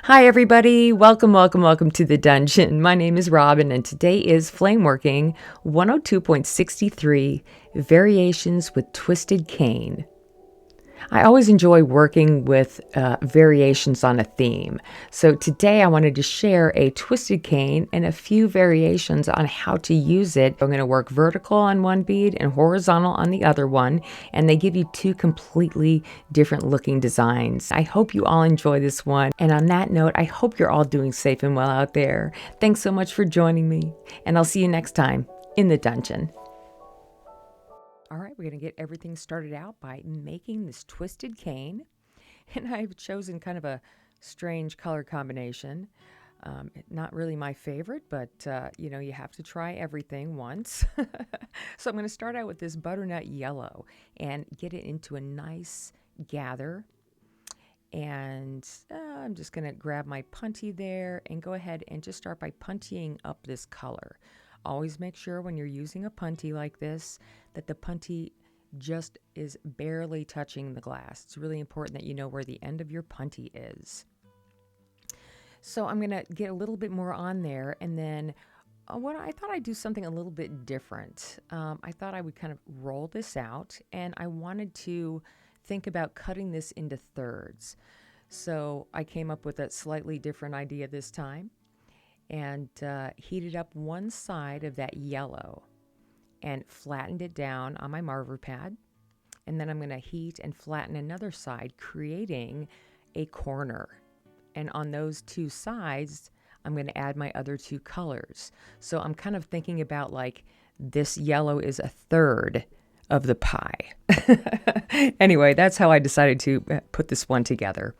Hi, everybody. Welcome to the dungeon. My name is Robin, and today is Flameworking 102.63 Variations with Twisted Cane. I always enjoy working with variations on a theme. So today I wanted to share a twisted cane and a few variations on how to use it. I'm going to work vertical on one bead and horizontal on the other one, and they give you two completely different looking designs. I hope you all enjoy this one. And on that note, I hope you're all doing safe and well out there. Thanks so much for joining me, and I'll see you next time in the dungeon. All right, we're going to get everything started out by making this twisted cane. And I've chosen kind of a strange color combination. Not really my favorite, but you have to try everything once. So I'm going to start out with this butternut yellow and get it into a nice gather. And I'm just going to grab my punty there and go ahead and just start by puntying up this color. Always make sure when you're using a punty like this that the punty just is barely touching the glass. It's really important that you know where the end of your punty is. So I'm going to get a little bit more on there, and then what I thought I'd do something a little bit different. I thought I would kind of roll this out, and I wanted to think about cutting this into thirds. So I came up with a slightly different idea this time, and heated up one side of that yellow and flattened it down on my marver pad. And then I'm going to heat and flatten another side, creating a corner. And on those two sides, I'm going to add my other two colors. So I'm kind of thinking about like this yellow is a third of the pie. Anyway, that's how I decided to put this one together.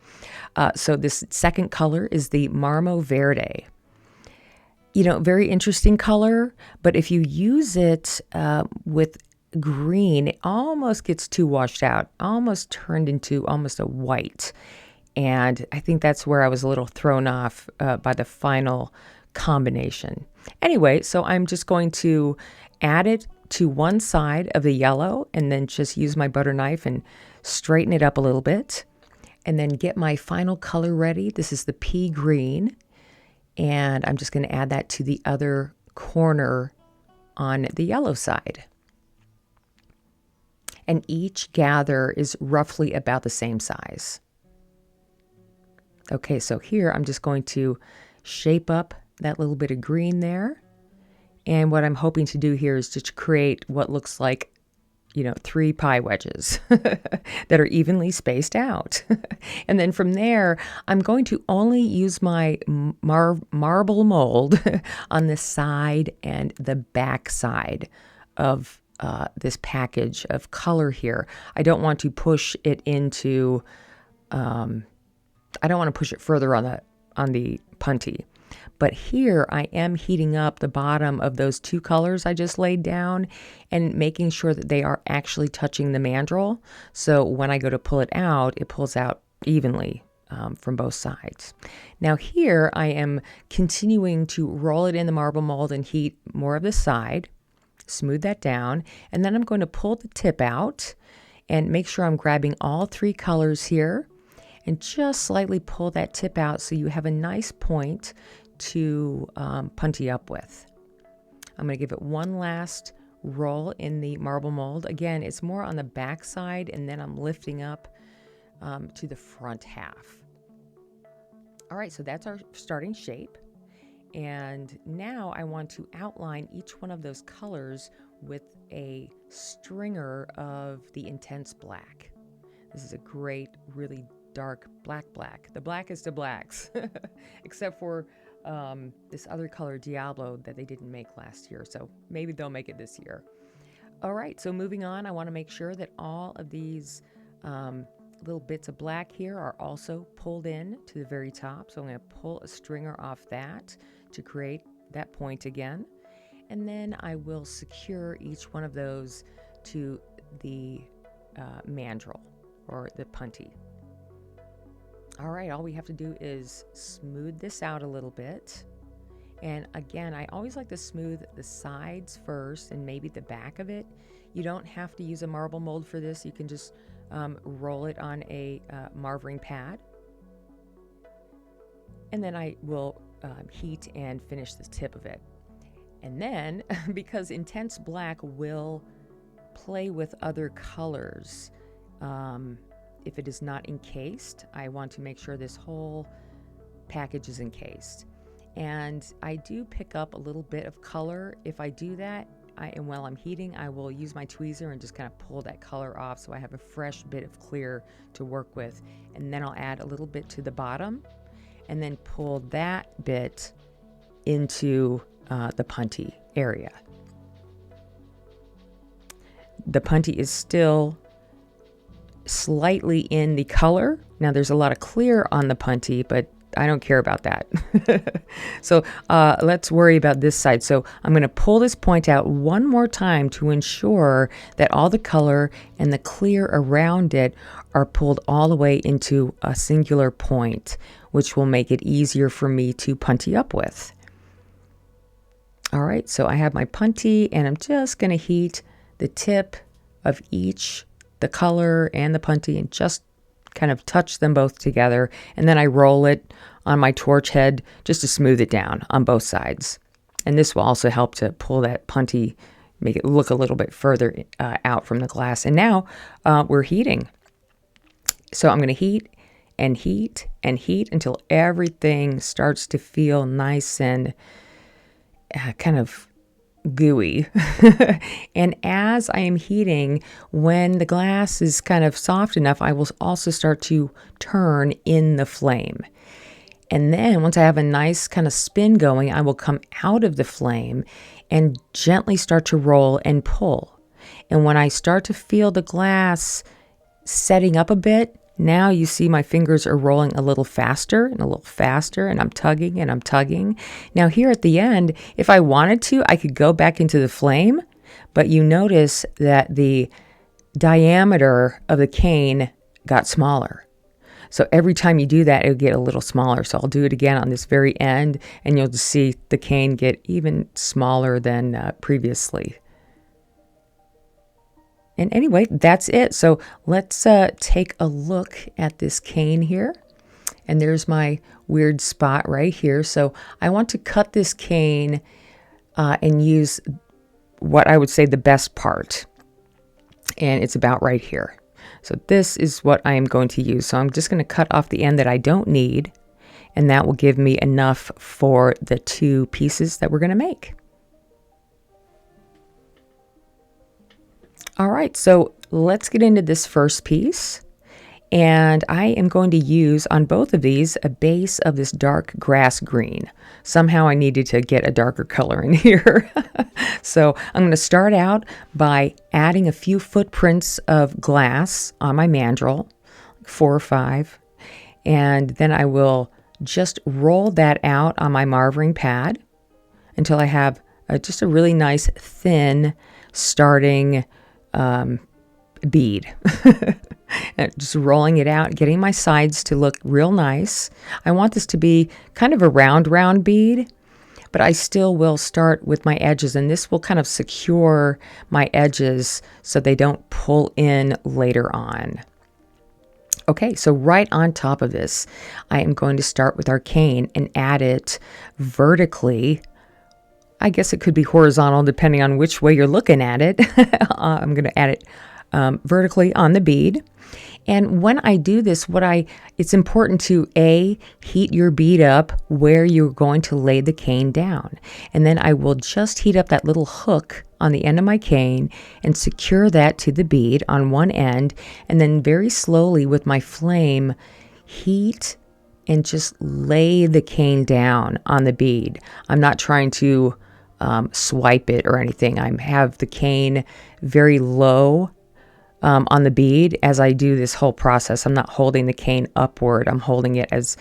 So this second color is the Marmo Verde. Very interesting color, but if you use it with green, it almost gets too washed out, almost turned into almost a white. And I think that's where I was a little thrown off by the final combination. Anyway, so I'm just going to add it to one side of the yellow and then just use my butter knife and straighten it up a little bit. And then get my final color ready. This is the pea green. And I'm just going to add that to the other corner on the yellow side. And each gather is roughly about the same size. Okay, so here I'm just going to shape up that little bit of green there. And what I'm hoping to do here is just create what looks like 3 pie wedges that are evenly spaced out. And then from there, I'm going to only use my marble mold on the side and the back side of this package of color here. I don't want to push it into, I don't want to push it further on the punty. But here I am heating up the bottom of those two colors I just laid down and making sure that they are actually touching the mandrel. So when I go to pull it out, it pulls out evenly from both sides. Now here I am continuing to roll it in the marble mold and heat more of the side, smooth that down, and then I'm going to pull the tip out and make sure I'm grabbing all 3 colors here and just slightly pull that tip out so you have a nice point to punty up with. I'm going to give it one last roll in the marble mold. Again, it's more on the back side, and then I'm lifting up to the front half. All right, so that's our starting shape. And now I want to outline each one of those colors with a stringer of the intense black. This is a great, really dark black. The blackest of blacks, except for this other color, Diablo, that they didn't make last year. So maybe they'll make it this year. All right, so moving on, I want to make sure that all of these little bits of black here are also pulled in to the very top. So I'm going to pull a stringer off that to create that point again. And then I will secure each one of those to the mandrel or the punty. All right, all we have to do is smooth this out a little bit. And again, I always like to smooth the sides first and maybe the back of it. You don't have to use a marble mold for this. You can just roll it on a marvering pad. And then I will heat and finish the tip of it. And then, because intense black will play with other colors, if it is not encased, I want to make sure this whole package is encased. And I do pick up a little bit of color. If I do that, and while I'm heating, I will use my tweezer and just kind of pull that color off so I have a fresh bit of clear to work with. And then I'll add a little bit to the bottom and then pull that bit into the punty area. The punty is still slightly in the color. Now there's a lot of clear on the punty, but I don't care about that. So let's worry about this side. So I'm going to pull this point out one more time to ensure that all the color and the clear around it are pulled all the way into a singular point, which will make it easier for me to punty up with. All right, so I have my punty and I'm just going to heat the tip of each, the color and the punty, and just kind of touch them both together, and then I roll it on my torch head just to smooth it down on both sides. And this will also help to pull that punty, make it look a little bit further out from the glass. And now we're heating. So I'm going to heat and heat and heat until everything starts to feel nice and kind of gooey. And as I am heating, when the glass is kind of soft enough, I will also start to turn in the flame. And then once I have a nice kind of spin going, I will come out of the flame and gently start to roll and pull. And when I start to feel the glass setting up a bit, now you see my fingers are rolling a little faster and a little faster, and I'm tugging and I'm tugging. Now here at the end, if I wanted to, I could go back into the flame, but you notice that the diameter of the cane got smaller. So every time you do that, it'll get a little smaller. So I'll do it again on this very end, and you'll just see the cane get even smaller than previously. And anyway, that's it. So let's take a look at this cane here. And there's my weird spot right here. So I want to cut this cane and use what I would say the best part. And it's about right here. So this is what I am going to use. So I'm just going to cut off the end that I don't need. And that will give me enough for the two pieces that we're going to make. All right, so let's get into this first piece. And I am going to use on both of these a base of this dark grass green. Somehow I needed to get a darker color in here. So I'm going to start out by adding a few footprints of glass on my mandrel, 4 or 5. And then I will just roll that out on my marvering pad until I have just a really nice thin starting bead. Just rolling it out, getting my sides to look real nice. I want this to be kind of a round bead, but I still will start with my edges, and this will kind of secure my edges so they don't pull in later on. Okay, so right on top of this, I am going to start with our cane and add it vertically. I guess it could be horizontal depending on which way you're looking at it. I'm going to add it vertically on the bead. And when I do this, it's important to heat your bead up where you're going to lay the cane down. And then I will just heat up that little hook on the end of my cane and secure that to the bead on one end. And then very slowly with my flame, heat and just lay the cane down on the bead. I'm not trying to swipe it or anything. I have the cane very low on the bead as I do this whole process. I'm not holding the cane upward. I'm holding it as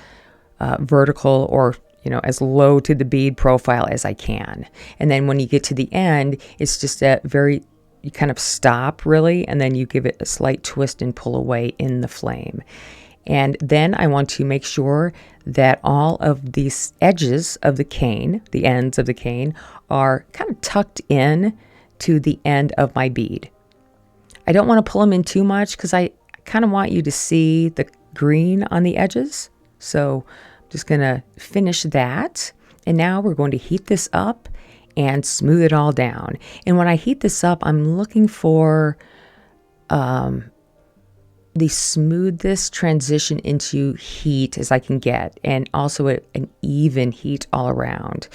vertical or as low to the bead profile as I can. And then when you get to the end, it's just you kind of stop really, and then you give it a slight twist and pull away in the flame. And then I want to make sure that all of these edges of the cane, the ends of the cane, are kind of tucked in to the end of my bead. I don't want to pull them in too much because I kind of want you to see the green on the edges. So I'm just going to finish that. And now we're going to heat this up and smooth it all down. And when I heat this up, I'm looking for the smoothest transition into heat as I can get, and also an even heat all around.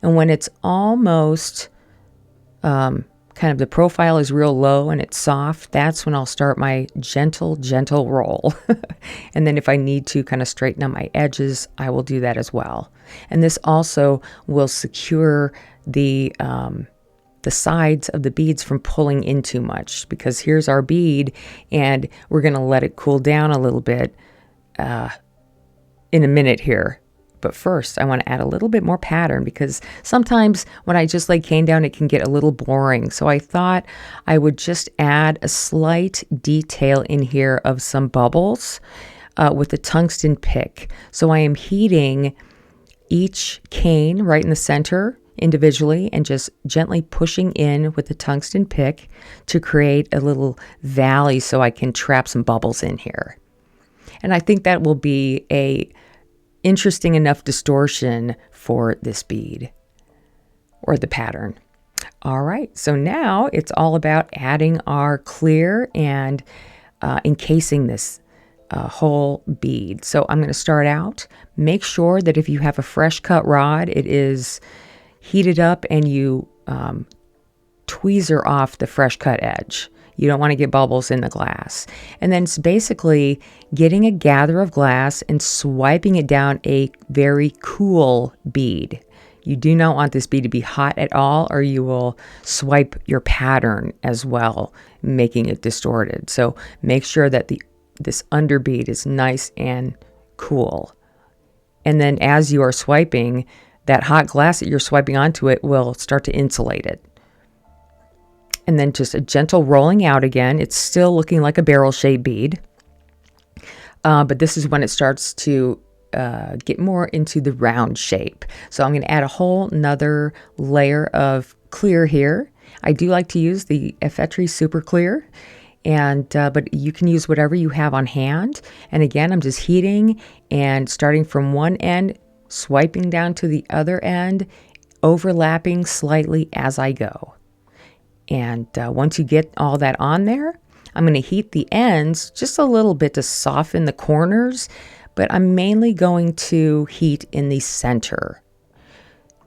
And when it's almost kind of the profile is real low and it's soft, that's when I'll start my gentle roll. And then if I need to kind of straighten out my edges, I will do that as well. And this also will secure the sides of the beads from pulling in too much, because here's our bead and we're going to let it cool down a little bit in a minute here. But first, I want to add a little bit more pattern, because sometimes when I just lay cane down, it can get a little boring. So I thought I would just add a slight detail in here of some bubbles with a tungsten pick. So I am heating each cane right in the center individually and just gently pushing in with the tungsten pick to create a little valley so I can trap some bubbles in here. And I think that will be a interesting enough distortion for this bead or the pattern. All right, so now it's all about adding our clear and encasing this whole bead. So I'm going to start out. Make sure that if you have a fresh cut rod, it is heated up and you tweezer off the fresh cut edge. You don't want to get bubbles in the glass. And then it's basically getting a gather of glass and swiping it down a very cool bead. You do not want this bead to be hot at all, or you will swipe your pattern as well, making it distorted. So make sure that this under bead is nice and cool. And then as you are swiping, that hot glass that you're swiping onto it will start to insulate it. And then just a gentle rolling out again. It's still looking like a barrel-shaped bead. But this is when it starts to get more into the round shape. So I'm going to add a whole nother layer of clear here. I do like to use the Effetri Super Clear. But you can use whatever you have on hand. And again, I'm just heating and starting from one end, swiping down to the other end, overlapping slightly as I go. And once you get all that on there, I'm going to heat the ends just a little bit to soften the corners, but I'm mainly going to heat in the center.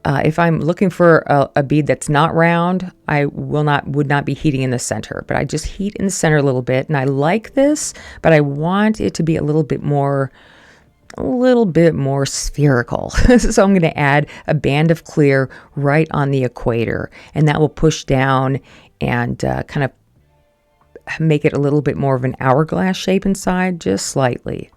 If I'm looking for a bead that's not round, I would not be heating in the center, but I just heat in the center a little bit. And I like this, but I want it to be a little bit more spherical. So I'm going to add a band of clear right on the equator, and that will push down and kind of make it a little bit more of an hourglass shape inside, just slightly.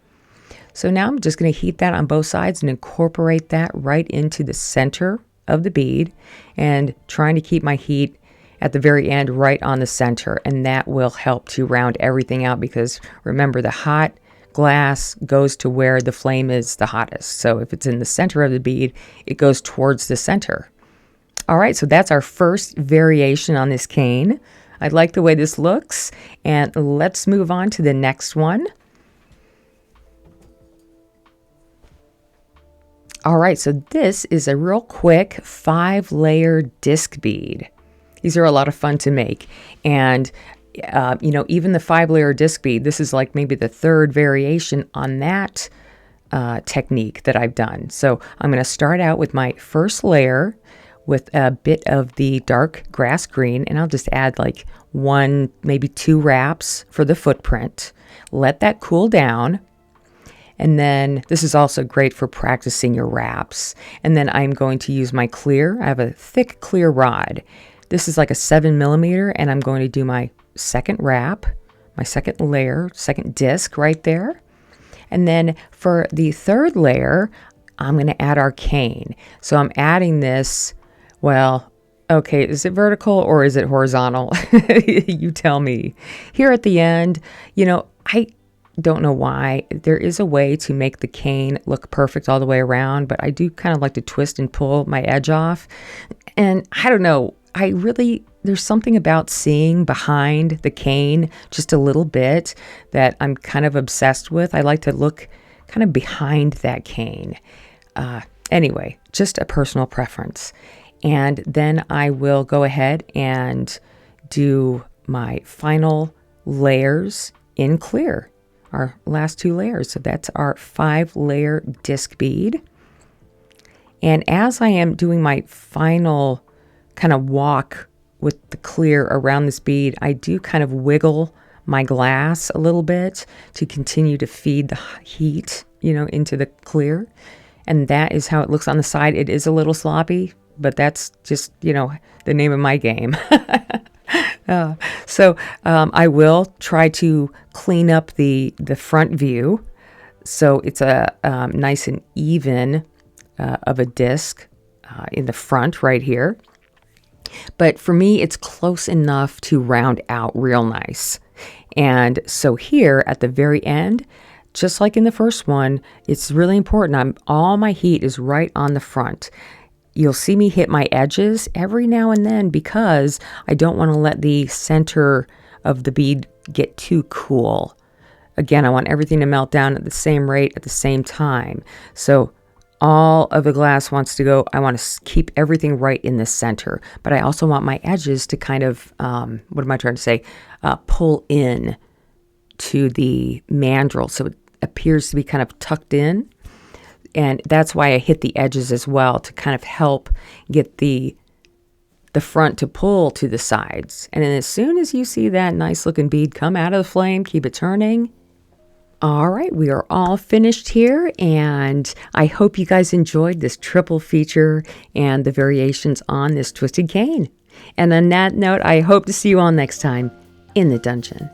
So now I'm just going to heat that on both sides and incorporate that right into the center of the bead, and trying to keep my heat at the very end right on the center, and that will help to round everything out, because remember, the hot glass goes to where the flame is the hottest. So if it's in the center of the bead, it goes towards the center. All right, so that's our first variation on this cane. I like the way this looks, and let's move on to the next one. All right, so this is a real quick 5-layer disc bead. These are a lot of fun to make, and even the 5-layer disc bead, this is like maybe the third variation on that technique that I've done. So I'm going to start out with my first layer with a bit of the dark grass green, and I'll just add like 1, maybe 2 wraps for the footprint. Let that cool down. And then this is also great for practicing your wraps. And then I'm going to use my clear. I have a thick clear rod. This is like a 7mm, and I'm going to do my second wrap, my second layer, second disc right there. And then for the third layer, I'm going to add our cane. So I'm adding this, okay, is it vertical or is it horizontal? You tell me. Here at the end, I don't know why. There is a way to make the cane look perfect all the way around, but I do kind of like to twist and pull my edge off. And I don't know, there's something about seeing behind the cane just a little bit that I'm kind of obsessed with. I like to look kind of behind that cane. Anyway, just a personal preference. And then I will go ahead and do my final layers in clear, our last 2 layers. So that's our 5-layer disc bead. And as I am doing my final kind of walk with the clear around this bead, I do kind of wiggle my glass a little bit to continue to feed the heat, into the clear. And that is how it looks on the side. It is a little sloppy, but that's just, the name of my game. So I will try to clean up the front view so it's a nice and even of a disc in the front right here. But for me, it's close enough to round out real nice. And so here at the very end, just like in the first one, it's really important. All my heat is right on the front. You'll see me hit my edges every now and then because I don't want to let the center of the bead get too cool. Again, I want everything to melt down at the same rate at the same time. So all of the glass wants to go. I want to keep everything right in the center, but I also want my edges to kind of, what am I trying to say? Pull in to the mandrel so it appears to be kind of tucked in. And that's why I hit the edges as well to kind of help get the front to pull to the sides. And then as soon as you see that nice looking bead come out of the flame, keep it turning. All right, we are all finished here, and I hope you guys enjoyed this triple feature and the variations on this twisted cane. And on that note, I hope to see you all next time in the dungeon.